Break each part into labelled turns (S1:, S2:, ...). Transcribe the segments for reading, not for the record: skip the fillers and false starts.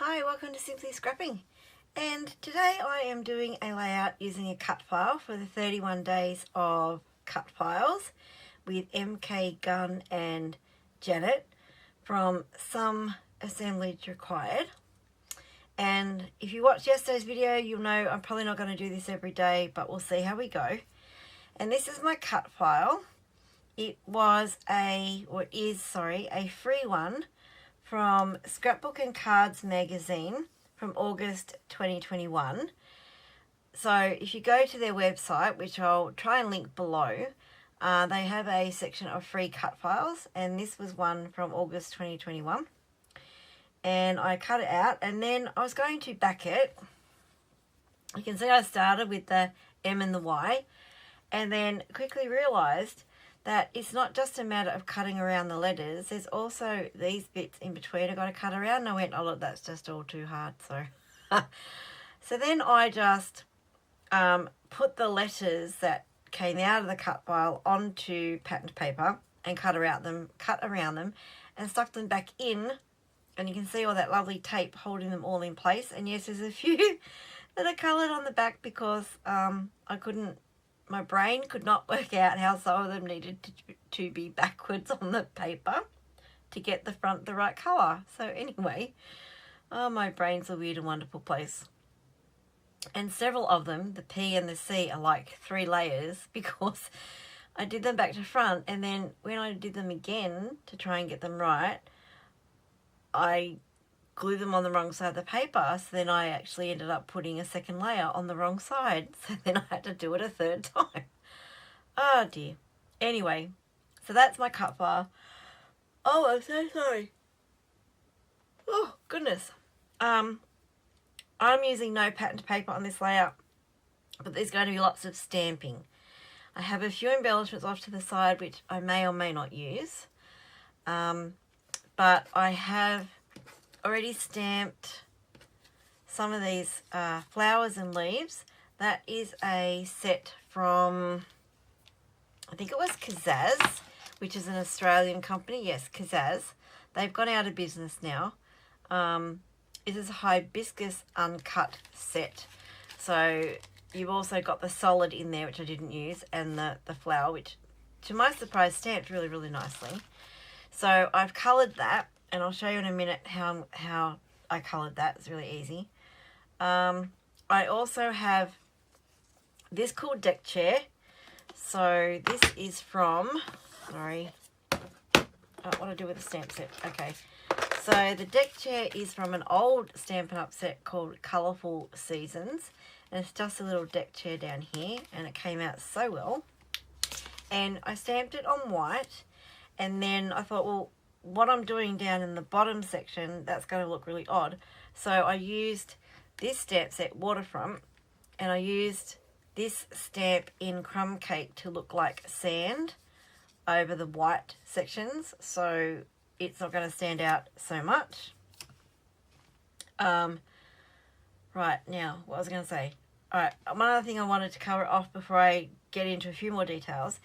S1: Hi, welcome to Simply Scrapping, and today I am doing a layout using a cut file for the 31 days of cut files with MK Gunn and Janet from Some Assemblage Required. And if you watched yesterday's video, you'll know I'm probably not going to do this every day, but we'll see how we go. And this is my cut file. It was a free one from Scrapbook and Cards magazine from August 2021. So if you go to their website, which I'll try and link below, they have a section of free cut files, and this was one from August 2021. And I cut it out, and then I was going to back it. You can see I started with the M and the Y, and then quickly realised that it's not just a matter of cutting around the letters. There's also these bits in between I've got to cut around. And I went, oh look, that's just all too hard. So then I just put the letters that came out of the cut file onto patterned paper and cut around them and stuck them back in. And you can see all that lovely tape holding them all in place. And yes, there's a few that are coloured on the back because my brain could not work out how some of them needed to be backwards on the paper to get the front the right colour. So anyway, my brain's a weird and wonderful place. And several of them, the P and the C, are like 3 layers because I did them back to front, and then when I did them again to try and get them right, I glued them on the wrong side of the paper, so then I actually ended up putting a second layer on the wrong side, so then I had to do it a third time. Oh dear. Anyway, so that's my cut file. Oh, I'm so sorry. Oh goodness. I'm using no patterned paper on this layout, but there's going to be lots of stamping. I have a few embellishments off to the side which I may or may not use, but I have already stamped some of these flowers and leaves. That is a set from, I think it was Kaszazz, which is an Australian company. Yes, Kaszazz. They've gone out of business now. It is a Hibiscus uncut set. So you've also got the solid in there, which I didn't use, and the flower, which to my surprise stamped really, really nicely. So I've coloured that, and I'll show you in a minute how I coloured that. It's really easy. I also have this cool deck chair. So this is from, what do I do with the stamp set? Okay. So the deck chair is from an old Stampin' Up set called Colourful Seasons. And it's just a little deck chair down here, and it came out so well. And I stamped it on white, and then I thought, well, what I'm doing down in the bottom section, that's going to look really odd. So I used this stamp set, Waterfront, and I used this stamp in Crumb Cake to look like sand over the white sections, so it's not going to stand out so much. Right, now, what was I going to say? Alright, one other thing I wanted to cover off before I get into a few more details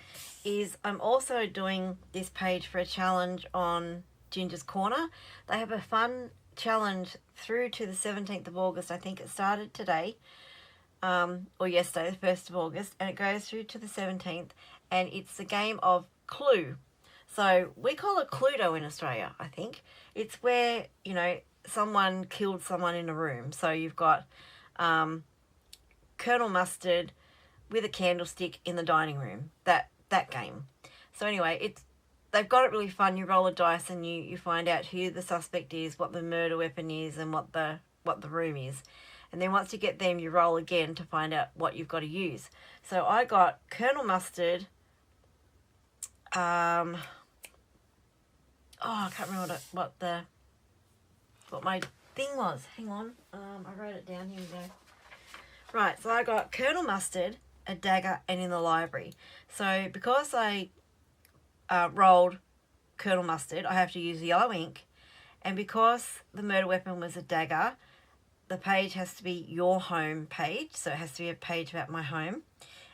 S1: is I'm also doing this page for a challenge on Ginger's Corner. They have a fun challenge through to the 17th of August. I think it started today, or yesterday, the 1st of August, and it goes through to the 17th, and it's the game of Clue. So we call it Cluedo in Australia, I think. It's where, you know, someone killed someone in a room. So you've got Colonel Mustard with a candlestick in the dining room, that game. So anyway, they've got it really fun. You roll a dice and you find out who the suspect is, what the murder weapon is, and what the room is. And then once you get them, you roll again to find out what you've got to use. So I got Colonel Mustard. I can't remember what my thing was. Hang on. I wrote it down. Here we go. Right, so I got Colonel Mustard, a dagger, and in the library. So because I rolled Colonel Mustard, I have to use yellow ink. And because the murder weapon was a dagger, the page has to be your home page. So it has to be a page about my home.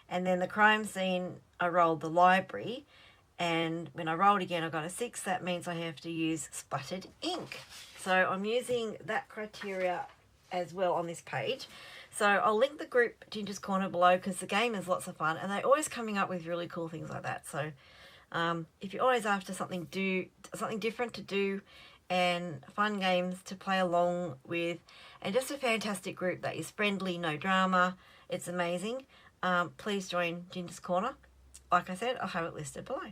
S1: And then the crime scene, I rolled the library. And when I rolled again, I got a 6. That means I have to use splattered ink. So I'm using that criteria as well on this page. So I'll link the group Ginger's Corner below because the game is lots of fun and they're always coming up with really cool things like that. So if you're always after something different to do and fun games to play along with and just a fantastic group that is friendly, no drama, it's amazing, please join Ginger's Corner. Like I said, I'll have it listed below.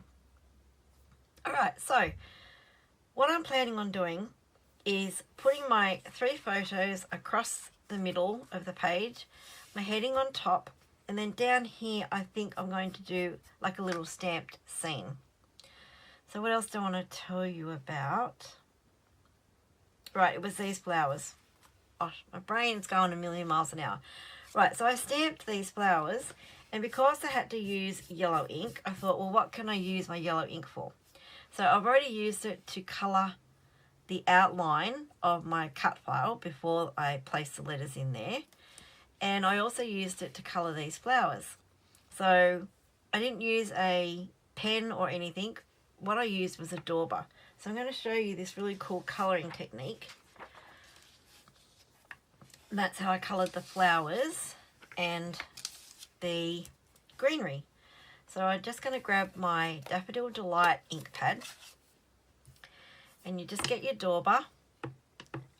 S1: Alright, so what I'm planning on doing is putting my 3 photos across the middle of the page, my heading on top, and then down here I think I'm going to do like a little stamped scene. So what else do I want to tell you about? Right, it was these flowers. Oh, my brain's going a million miles an hour. Right, so I stamped these flowers, and because I had to use yellow ink, I thought, well, what can I use my yellow ink for? So I've already used it to colour the outline of my cut file before I place the letters in there. And I also used it to colour these flowers. So I didn't use a pen or anything. What I used was a dauber. So I'm going to show you this really cool colouring technique. And that's how I coloured the flowers and the greenery. So I'm just going to grab my Daffodil Delight ink pad. And you just get your dauber,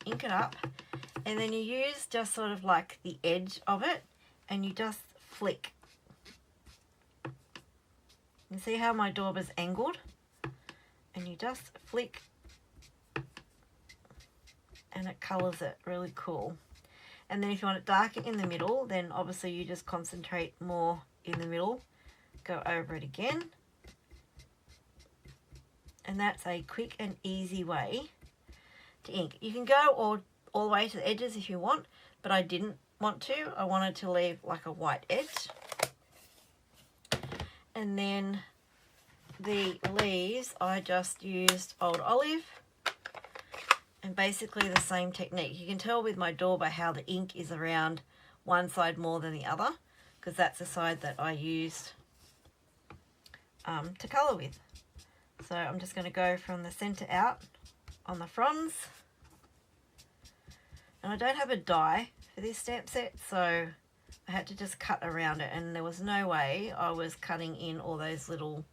S1: ink it up, and then you use just sort of like the edge of it, and you just flick. You see how my dauber's angled? And you just flick, and it colours it really cool. And then if you want it darker in the middle, then obviously you just concentrate more in the middle. Go over it again. And that's a quick and easy way to ink. You can go all the way to the edges if you want, but I didn't want to. I wanted to leave like a white edge. And then the leaves, I just used Old Olive. And basically the same technique. You can tell with my dauber how the ink is around one side more than the other, because that's the side that I used to colour with. So I'm just going to go from the centre out on the fronds. And I don't have a die for this stamp set, so I had to just cut around it, and there was no way I was cutting in all those little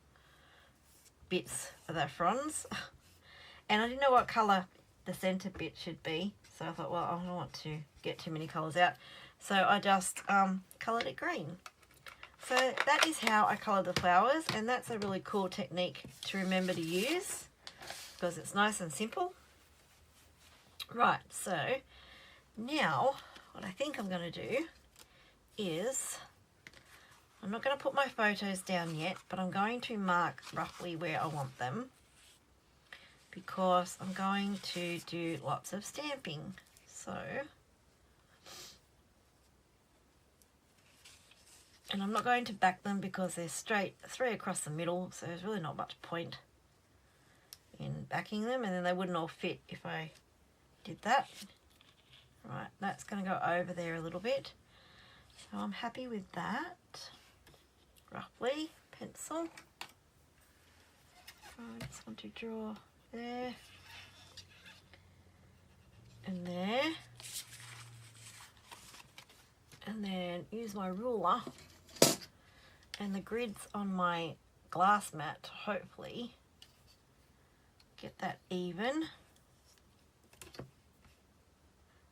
S1: bits of the fronds. And I didn't know what colour the centre bit should be, so I thought, well, I don't want to get too many colours out. So I just coloured it green. So that is how I coloured the flowers, and that's a really cool technique to remember to use because it's nice and simple. Right, so now what I think I'm going to do is, I'm not going to put my photos down yet, but I'm going to mark roughly where I want them because I'm going to do lots of stamping. So, and I'm not going to back them because they're straight 3 across the middle, so there's really not much point in backing them, and then they wouldn't all fit if I did that. Right, that's going to go over there a little bit. So I'm happy with that. Roughly, pencil. I just want to draw there and there. And then use my ruler and the grids on my glass mat to hopefully get that even.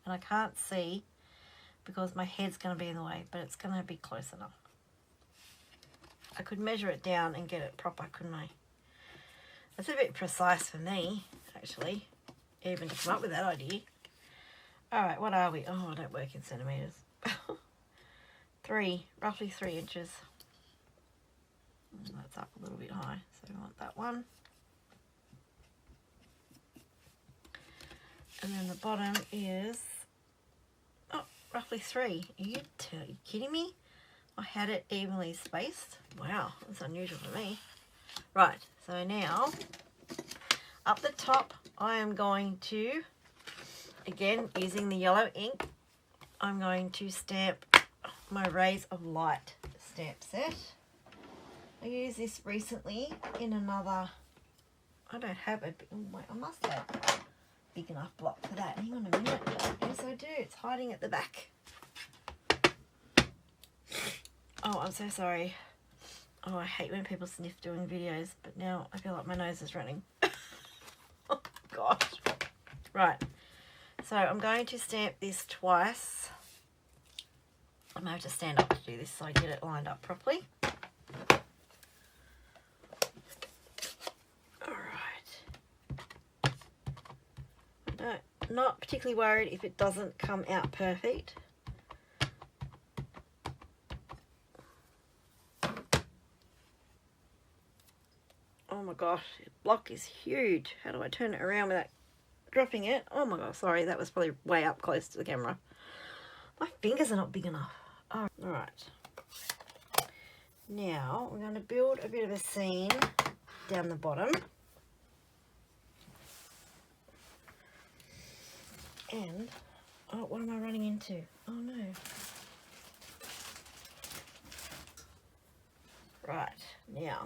S1: And I can't see because my head's going to be in the way, but it's going to be close enough. I could measure it down and get it proper, couldn't I? That's a bit precise for me, actually, even to come up with that idea. Alright, what are we? Oh, I don't work in centimetres. 3, roughly 3 inches. That's up a little bit high, so we want that one. And then the bottom is, oh, roughly 3. Are you kidding me? I had it evenly spaced. Wow, that's unusual for me. Right, so now, up the top, I am going to, again, using the yellow ink, I'm going to stamp my Rays of Light stamp set. I used this recently in another, I don't have it, but oh, wait, I must have. big enough block for that. Hang on a minute. Yes, I do. It's hiding at the back. Oh, I'm so sorry. Oh, I hate when people sniff doing videos, but now I feel like my nose is running. Oh, gosh. Right. So I'm going to stamp this twice. I'm going to have to stand up to do this so I get it lined up properly. Alright. Not particularly worried if it doesn't come out perfect. Oh my gosh, the block is huge. How do I turn it around without dropping it? Oh my gosh, sorry, that was probably way up close to the camera. My fingers are not big enough. Oh, all right. Now we're going to build a bit of a seam down the bottom. And, oh, what am I running into? Oh no. Right, now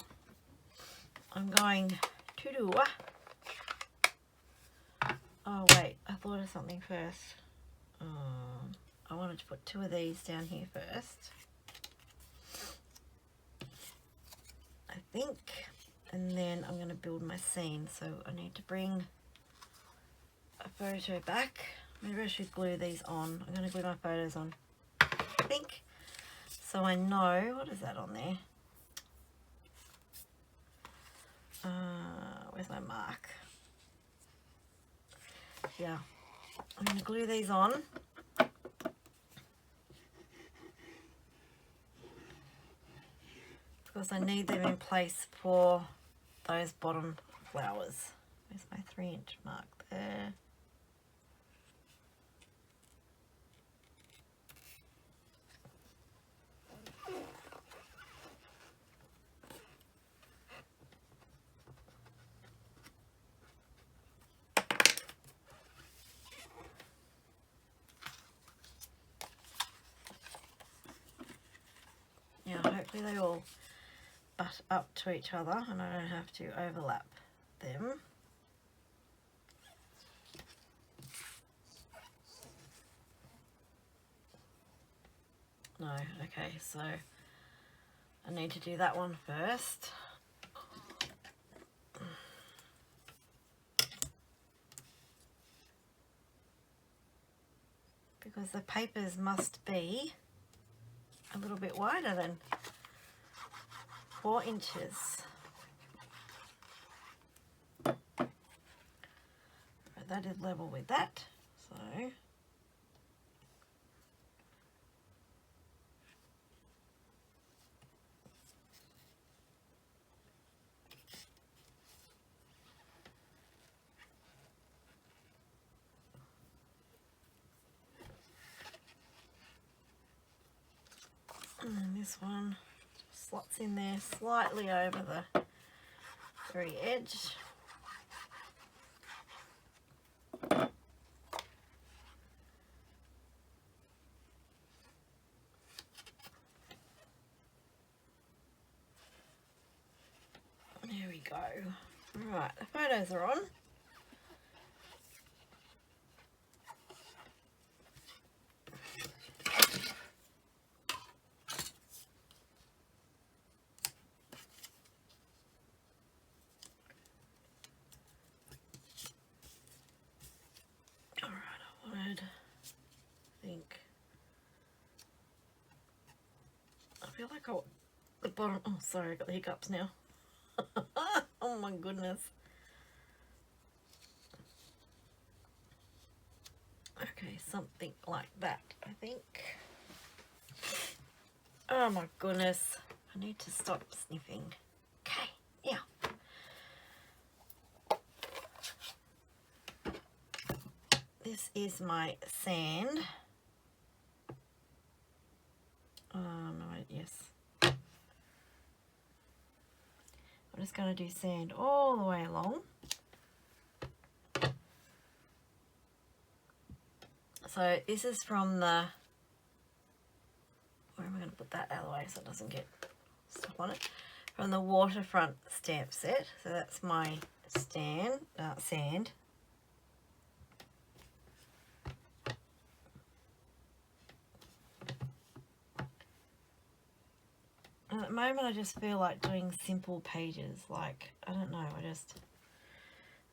S1: I'm going to do... Oh wait, I thought of something first. I wanted to put 2 of these down here first, I think, and then I'm going to build my scene. So I need to bring a photo back. Maybe I should glue these on. I'm going to glue my photos on, I think, so I know. What is that on there? Where's my mark? Yeah, I'm going to glue these on. Because I need them in place for those bottom flowers. Where's my 3-inch mark there? Now hopefully they all butt up to each other and I don't have to overlap them. No, okay, so I need to do that one first. Because the papers must be a little bit wider than 4 inches. But that is level with that, so and then this one slots in there slightly over the very edge. There we go. Right, the photos are on. I feel like the bottom, oh sorry, I got the hiccups now. Oh my goodness. Okay, something like that, I think. Oh my goodness. I need to stop sniffing. Okay, yeah. This is my sand. No, yes. I'm just going to do sand all the way along. So this is from the, where am I going to put that out of the way so it doesn't get stuff on it? From the Waterfront Stamp set. So that's my sand. moment I just feel like doing simple pages. Like, I don't know,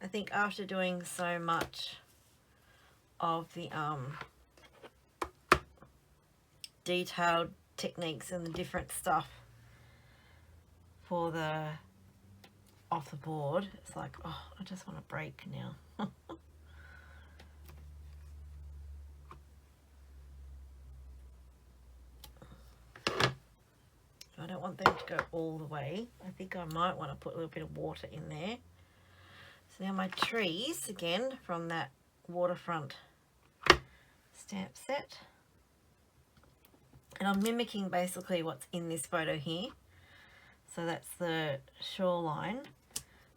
S1: I think after doing so much of the detailed techniques and the different stuff for the off the board, it's like, oh, I just want a break now. I don't want them to go all the way. I think I might want to put a little bit of water in there. So now my trees, again, from that Waterfront stamp set. And I'm mimicking basically what's in this photo here. So that's the shoreline.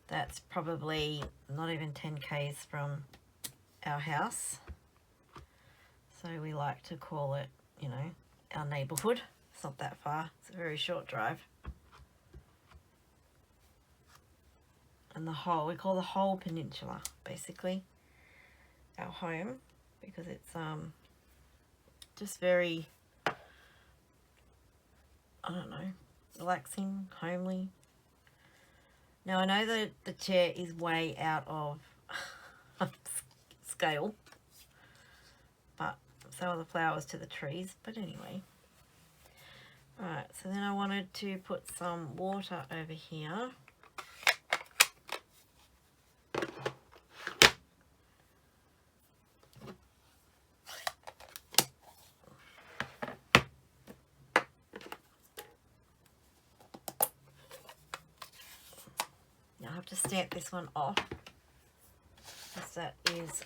S1: That's probably not even 10 k's from our house. So we like to call it, you know, our neighbourhood. It's not that far. It's a very short drive. And the whole, we call the whole peninsula basically our home, because it's just very, I don't know, relaxing, homely. Now I know that the chair is way out of scale, but so are the flowers to the trees. But anyway, alright, so then I wanted to put some water over here. Now I have to stamp this one off, because that is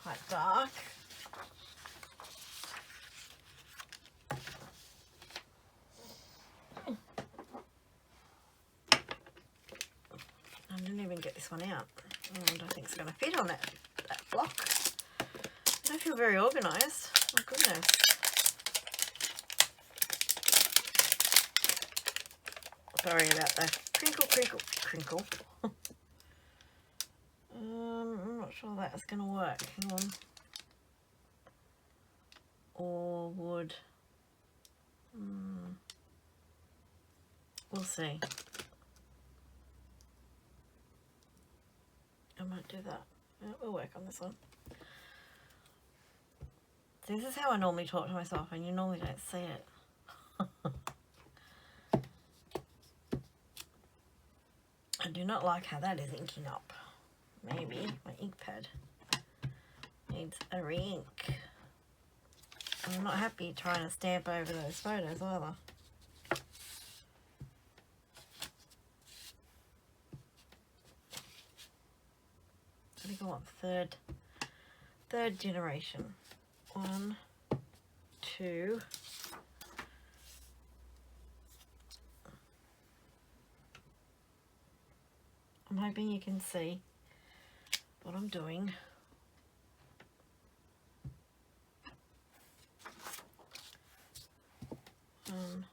S1: quite dark. I didn't even get this one out, and I think it's going to fit on that block. I don't feel very organised. Oh goodness. Sorry about the crinkle, crinkle, crinkle. I'm not sure that's going to work. Hang on. Or would... we'll see. I might do that. Yeah, we'll work on this one. This is how I normally talk to myself, and you normally don't see it. I do not like how that is inking up. Maybe my ink pad needs a re-ink. I'm not happy trying to stamp over those photos either. I think I want third generation. 1, 2. I'm hoping you can see what I'm doing. One,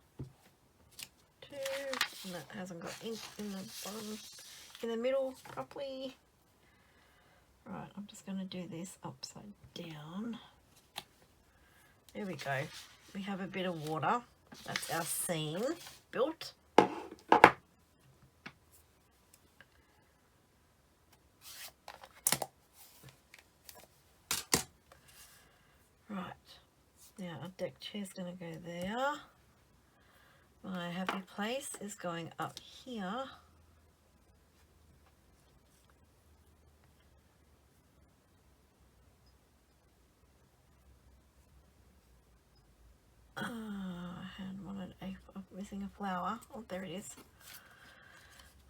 S1: 2, and that hasn't got ink in the bottom, in the middle properly. Right, I'm just going to do this upside down. There we go. We have a bit of water. That's our scene built. Right, now our deck chair's going to go there. My happy place is going up here. I had wanted missing a flower. Oh, there it is.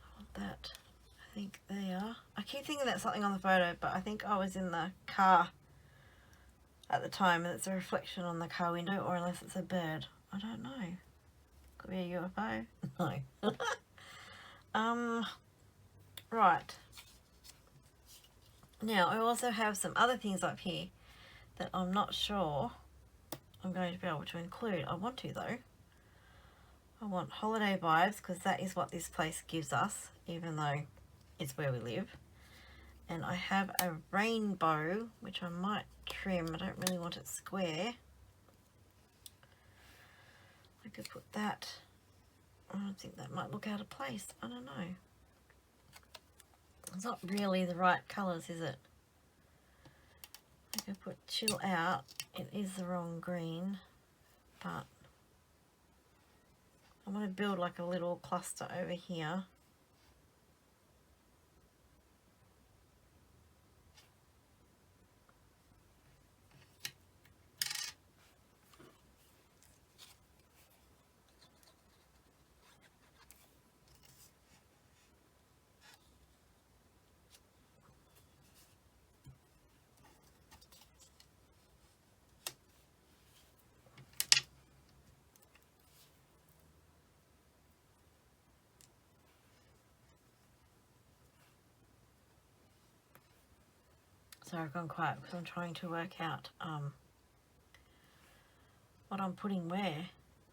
S1: I want that. I think there. I keep thinking that's something on the photo, but I think I was in the car at the time, and it's a reflection on the car window, or unless it's a bird. I don't know. Could be a UFO. No. Right. Now, I also have some other things up here that I'm not sure I'm going to be able to include. I want to, though. I want holiday vibes, because that is what this place gives us, even though it's where we live. And I have a rainbow, which I might trim. I don't really want it square. I could put that. I think that might look out of place. I don't know. It's not really the right colours, is it? I could put chill out. It is the wrong green, but I want to build like a little cluster over here. Sorry, I've gone quiet because I'm trying to work out what I'm putting where.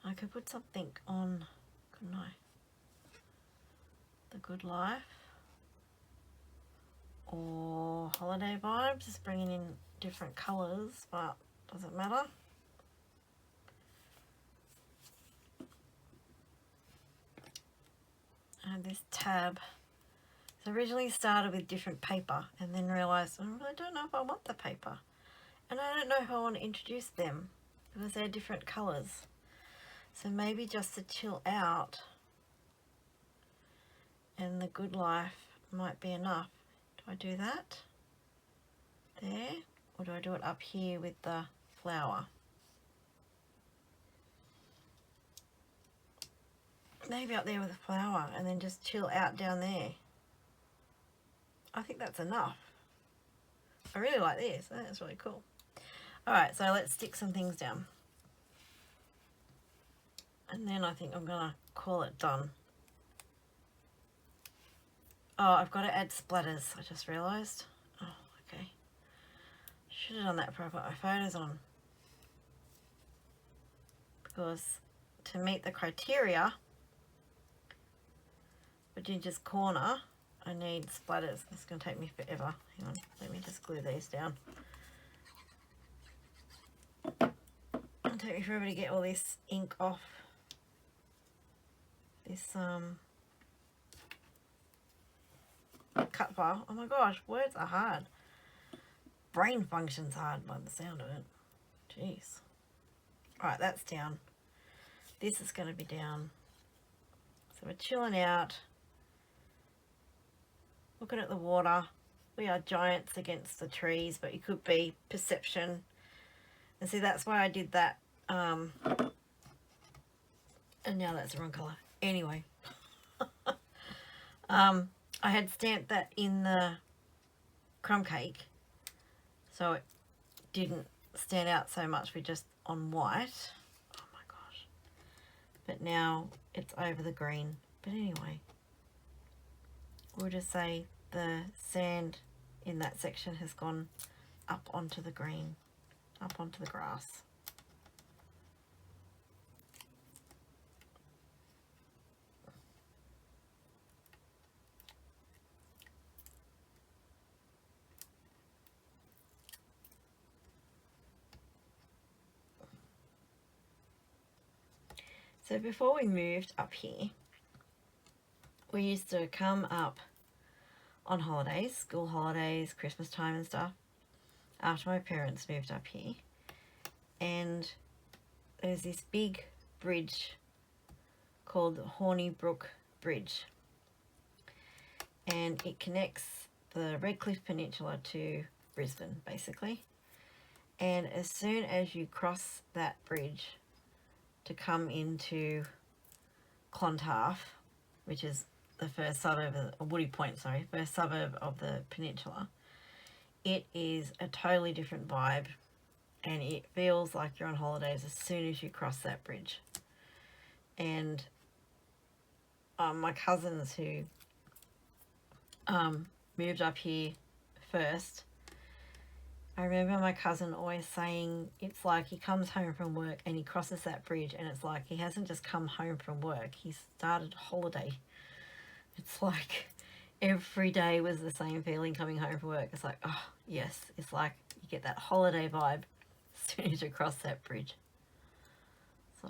S1: I could put something on, couldn't I? The Good Life or Holiday Vibes, just bringing in different colours, but doesn't matter. And this tab. So originally started with different paper and then realised I really don't know if I want the paper. And I don't know if I want to introduce them because they're different colours. So maybe just to chill out and the Good Life might be enough. Do I do that there, or do I do it up here with the flower? Maybe up there with the flower and then just chill out down there. I think that's enough. I really like this. I think it's really cool. Alright, so let's stick some things down. And then I think I'm going to call it done. Oh, I've got to add splatters, I just realised. Oh, okay. Should have done that before I put my photos on. Because to meet the criteria for Ginger's Corner, I need splatters. It's going to take me forever. Hang on, let me just glue these down. It'll take me forever to get all this ink off this cut file. Oh my gosh, words are hard. Brain function's hard by the sound of it. Jeez. Alright, that's down. This is going to be down. So we're chilling out. Looking at the water. We are giants against the trees, but you could be perception. And see, that's why I did that. And now that's the wrong colour. Anyway. I had stamped that in the crumb cake, so it didn't stand out so much with just on white. Oh my gosh. But now it's over the green. But anyway. We'll just say the sand in that section has gone up onto the green, up onto the grass. So before we moved up here, we used to come up on holidays, school holidays, Christmas time and stuff, after my parents moved up here. And there's this big bridge called the Hornybrook Bridge. And it connects the Redcliffe Peninsula to Brisbane, basically. And as soon as you cross that bridge to come into Clontarf, which is the first suburb, Woody Point, sorry, first suburb of the peninsula, it is a totally different vibe and it feels like you're on holidays as soon as you cross that bridge. And my cousins who moved up here first, I remember my cousin always saying it's like he comes home from work and he crosses that bridge and it's like he hasn't just come home from work, he started a holiday. It's like every day was the same feeling coming home from work. It's like, oh yes, it's like you get that holiday vibe as soon as you cross that bridge. So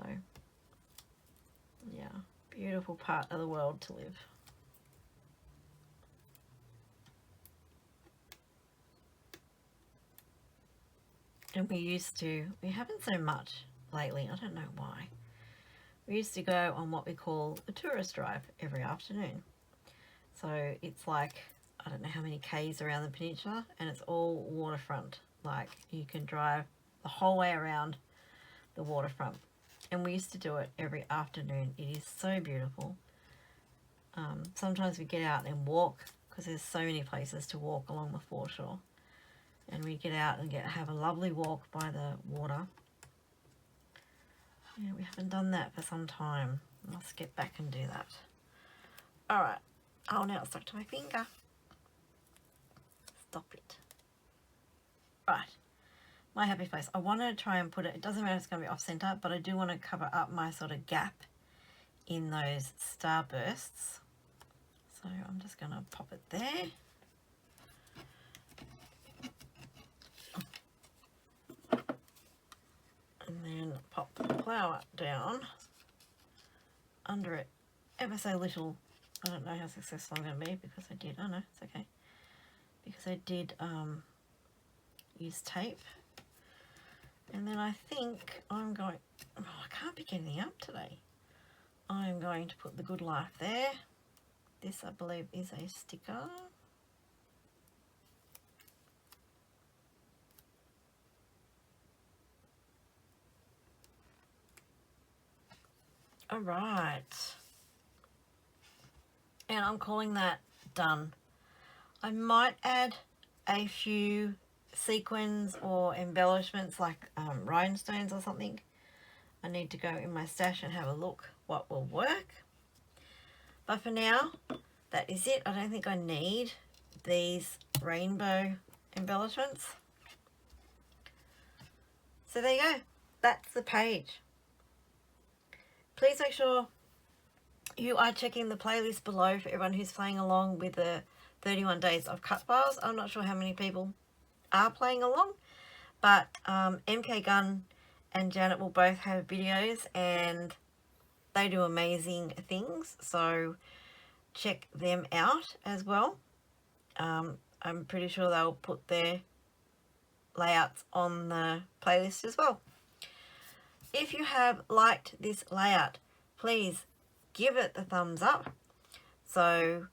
S1: Yeah, beautiful part of the world to live. And we haven't so much lately, I don't know why. We used to go on what we call a tourist drive every afternoon. So it's like, I don't know how many Ks around the peninsula, and it's all waterfront. Like, you can drive the whole way around the waterfront. And we used to do it every afternoon. It is so beautiful. Sometimes we get out and walk, because there's so many places to walk along the foreshore. And we get out and have a lovely walk by the water. Yeah, we haven't done that for some time. Let's get back and do that. Alright. Oh, now it's stuck to my finger. Stop it. Right. My happy face. I want to try and put it doesn't matter if it's going to be off center, but I do want to cover up my sort of gap in those starbursts. So I'm just going to pop it there. And then pop the flower down under it ever so little. I don't know how successful I'm going to be because I did, oh no, it's okay. Because I did use tape. And then I think I'm going, oh, I can't pick anything up today. I'm going to put the Good Life there. This I believe is a sticker. All right. And I'm calling that done. I might add a few sequins or embellishments like rhinestones or something. I need to go in my stash and have a look what will work. But for now, that is it. I don't think I need these rainbow embellishments. So there you go. That's the page. Please make sure you are checking the playlist below for everyone who's playing along with the 31 days of cut files. I'm not sure how many people are playing along, but MK Gunn and Janet will both have videos and they do amazing things, so check them out as well. I'm pretty sure they'll put their layouts on the playlist as well. If you have liked this layout, please give it the thumbs up. So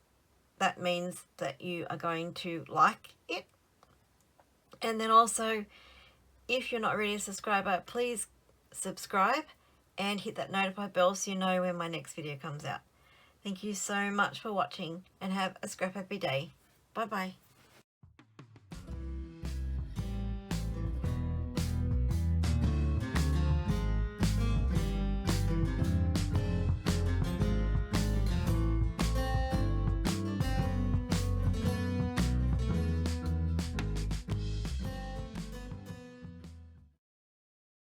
S1: that means that you are going to like it. And then also, if you're not already a subscriber, please subscribe and hit that notify bell so you know when my next video comes out. Thank you so much for watching and have a scrap happy day. Bye bye.